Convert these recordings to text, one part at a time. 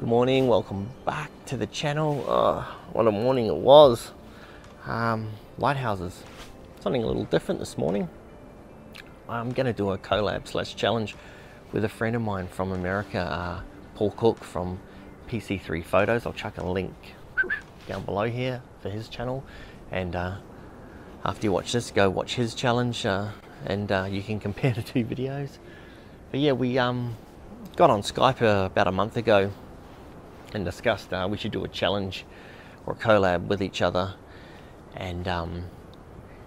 morning, welcome back to the channel. Oh, what a morning it was. Lighthouses, something a little different this morning. I'm going to do a collab / challenge with a friend of mine from America, Paul Cook from PC3photos. I'll chuck a link down below here for his channel, and after you watch this, go watch his challenge, and you can compare the two videos. But yeah, we got on Skype about a month ago and discussed we should do a challenge or a collab with each other, and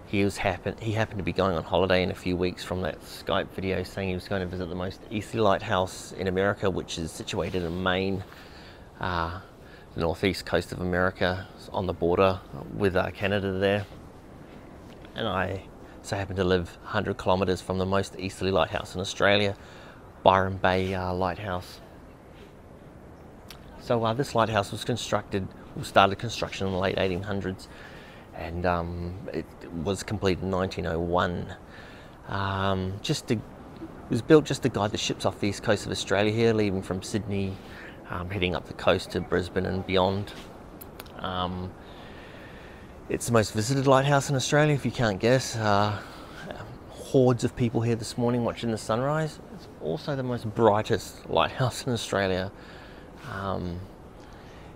he happened to be going on holiday in a few weeks from that Skype video, saying he was going to visit the most easterly lighthouse in America, which is situated in Maine, the northeast coast of America, on the border with Canada there. And I so happen to live 100 kilometers from the most easterly lighthouse in Australia, Byron Bay Lighthouse. So this lighthouse was started construction in the late 1800s, and it was completed in 1901. It was built just to guide the ships off the east coast of Australia here, leaving from Sydney, heading up the coast to Brisbane and beyond. It's the most visited lighthouse in Australia, if you can't guess. Hordes of people here this morning watching the sunrise. It's also the most brightest lighthouse in Australia.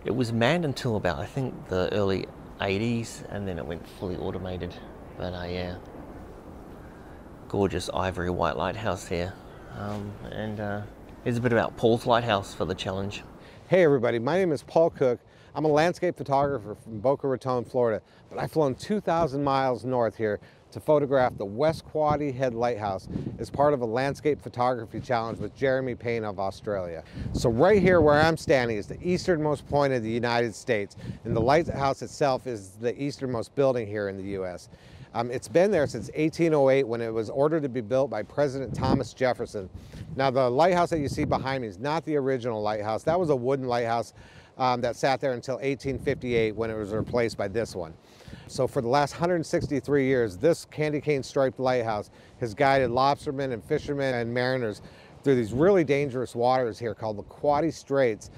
It was manned until about, I think, the early 80s, and then it went fully automated. But yeah, gorgeous ivory white lighthouse here. Here's a bit about Paul's lighthouse for the challenge. Hey everybody, my name is Paul Cook. I'm a landscape photographer from Boca Raton, Florida, but I've flown 2,000 miles north here to photograph the West Quoddy Head Lighthouse as part of a landscape photography challenge with Payne of Australia. So right here where I'm standing is the easternmost point of the United States, and the lighthouse itself is the easternmost building here in the U.S. It's been there since 1808, when it was ordered to be built by President Thomas Jefferson. Now the lighthouse that you see behind me is not the original lighthouse. That was a wooden lighthouse that sat there until 1858, when it was replaced by this one. So for the last 163 years, this candy cane striped lighthouse has guided lobstermen and fishermen and mariners through these really dangerous waters here called the Quoddy Straits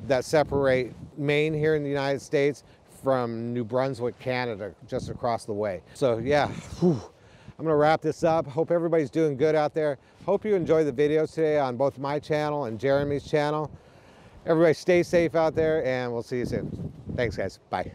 that separate Maine here in the United States from New Brunswick, Canada, just across the way. So yeah, I'm gonna wrap this up. Hope everybody's doing good out there. Hope you enjoy the videos today on both my channel and Jeremy's channel. Everybody stay safe out there, and we'll see you soon. Thanks guys, bye.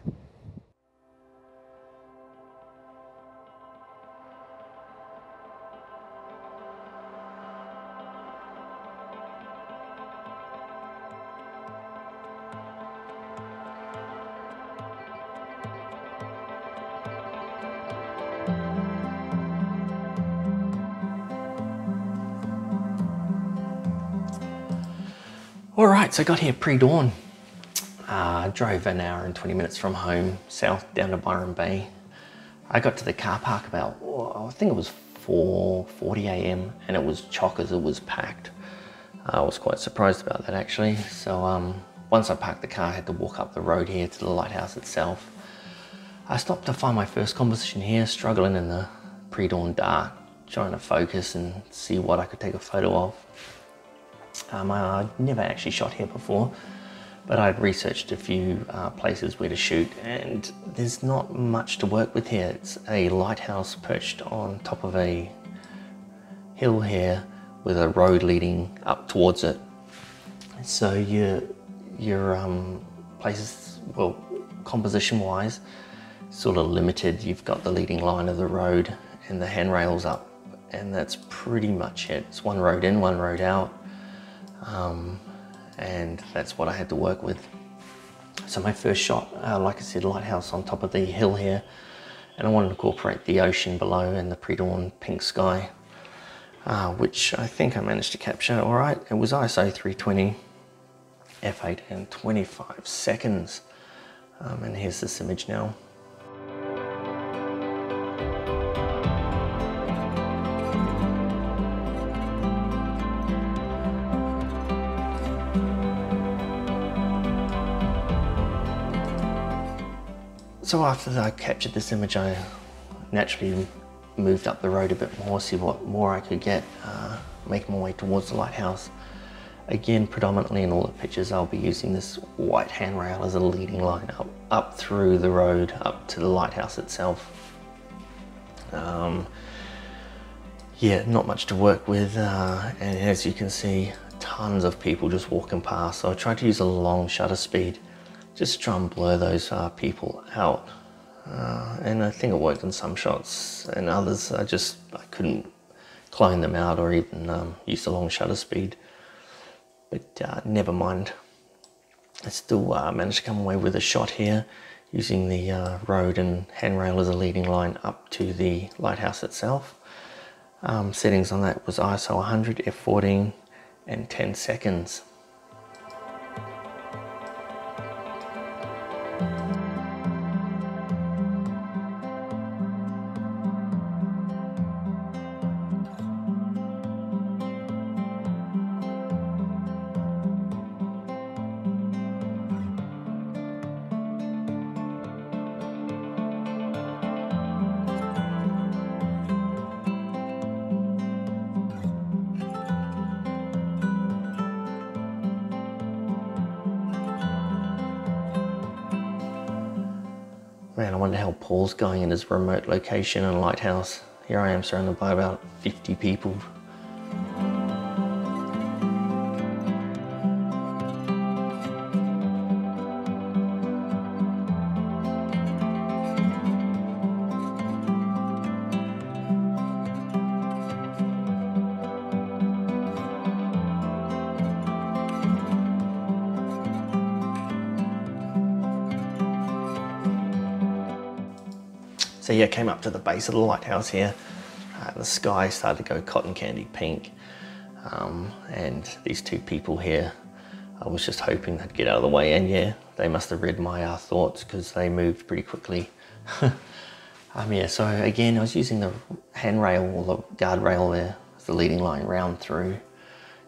Alright, so I got here pre-dawn. Drove an hour and 20 minutes from home, south down to Byron Bay. I got to the car park about, I think it was 4:40 a.m. and it was chockers, it was packed. I was quite surprised about that actually. So once I parked the car, I had to walk up the road here to the lighthouse itself. I stopped to find my first composition here, struggling in the pre-dawn dark, trying to focus and see what I could take a photo of. I'd never actually shot here before, but I'd researched a few places where to shoot, and there's not much to work with here. It's a lighthouse perched on top of a hill here with a road leading up towards it. So your places, well, composition wise, sort of limited. You've got the leading line of the road and the handrails up, and that's pretty much it. It's one road in, one road out. And that's what I had to work with. So my first shot, like I said, lighthouse on top of the hill here, and I wanted to incorporate the ocean below and the pre-dawn pink sky, which I think I managed to capture all right. It was ISO 320, f8 and 25 seconds. And here's this image now. So after I captured this image, I naturally moved up the road a bit more, see what more I could get, make my way towards the lighthouse. Again, predominantly in all the pictures, I'll be using this white handrail as a leading line up through the road, up to the lighthouse itself. Yeah, not much to work with, and as you can see, tons of people just walking past. So I tried to use a long shutter speed, just to try and blur those people out. And I think it worked in some shots, and others I couldn't clone them out or even use the long shutter speed. But never mind. I still managed to come away with a shot here using the road and handrail as a leading line up to the lighthouse itself. Settings on that was ISO 100, f14 and 10 seconds. Man, I wonder how Paul's going in his remote location and lighthouse. Here I am surrounded by about 50 people. So yeah, came up to the base of the lighthouse here. The sky started to go cotton candy pink. And these two people here, I was just hoping they'd get out of the way, and yeah, they must have read my thoughts because they moved pretty quickly. Yeah, so again, I was using the handrail or the guardrail there as the leading line round through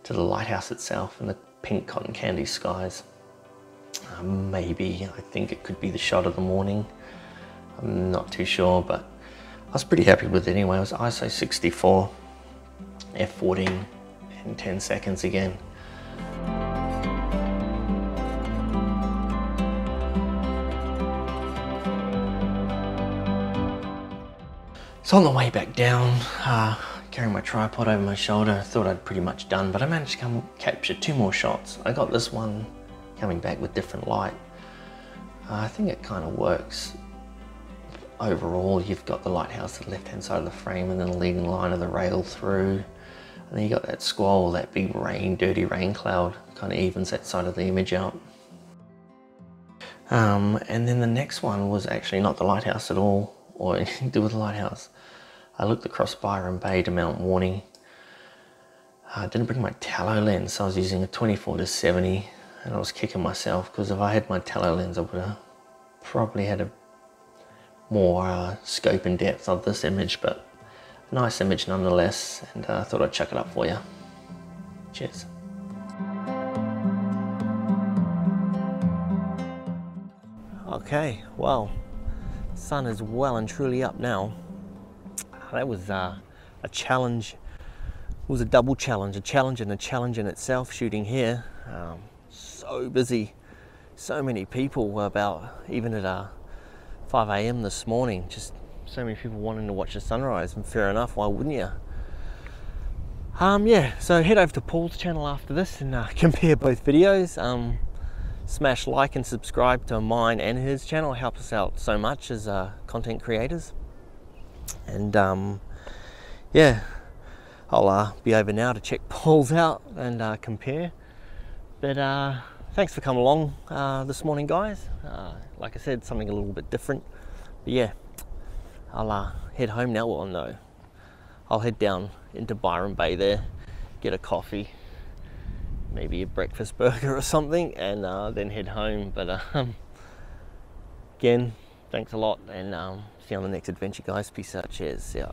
to the lighthouse itself and the pink cotton candy skies. Maybe, I think it could be the shot of the morning. I'm not too sure, but I was pretty happy with it anyway. It was ISO 64, f14 and 10 seconds again. So on the way back down, carrying my tripod over my shoulder, I thought I'd pretty much done, but I managed to capture 2 more shots. I got this one coming back with different light. I think it kind of works. Overall, you've got the lighthouse at the left-hand side of the frame and then the leading line of the rail through. And then you got that squall, that big rain, dirty rain cloud, kind of evens that side of the image out. And then the next one was actually not the lighthouse at all, or anything to do with the lighthouse. I looked across Byron Bay to Mount Warning. I didn't bring my tallow lens, so I was using a 24-70, and I was kicking myself because if I had my tallow lens, I would have probably had a more scope and depth of this image, but a nice image nonetheless, and I thought I'd chuck it up for you. Cheers. Okay, well, sun is well and truly up now. That was a challenge. It was a double challenge, a challenge and a challenge in itself shooting here. So busy, so many people, about even at 5 AM this morning, just so many people wanting to watch the sunrise, and fair enough, why wouldn't you? Yeah, so head over to Paul's channel after this and compare both videos. Smash like and subscribe to mine and his channel. It helps us out so much as content creators. And yeah, I'll be over now to check Paul's out and compare. But thanks for coming along this morning, guys. Like I said, something a little bit different. But yeah, I'll head home now. Well, no, I'll head down into Byron Bay there, get a coffee, maybe a breakfast burger or something, and then head home. But again, thanks a lot, and see you on the next adventure, guys. Peace out. Cheers. See ya.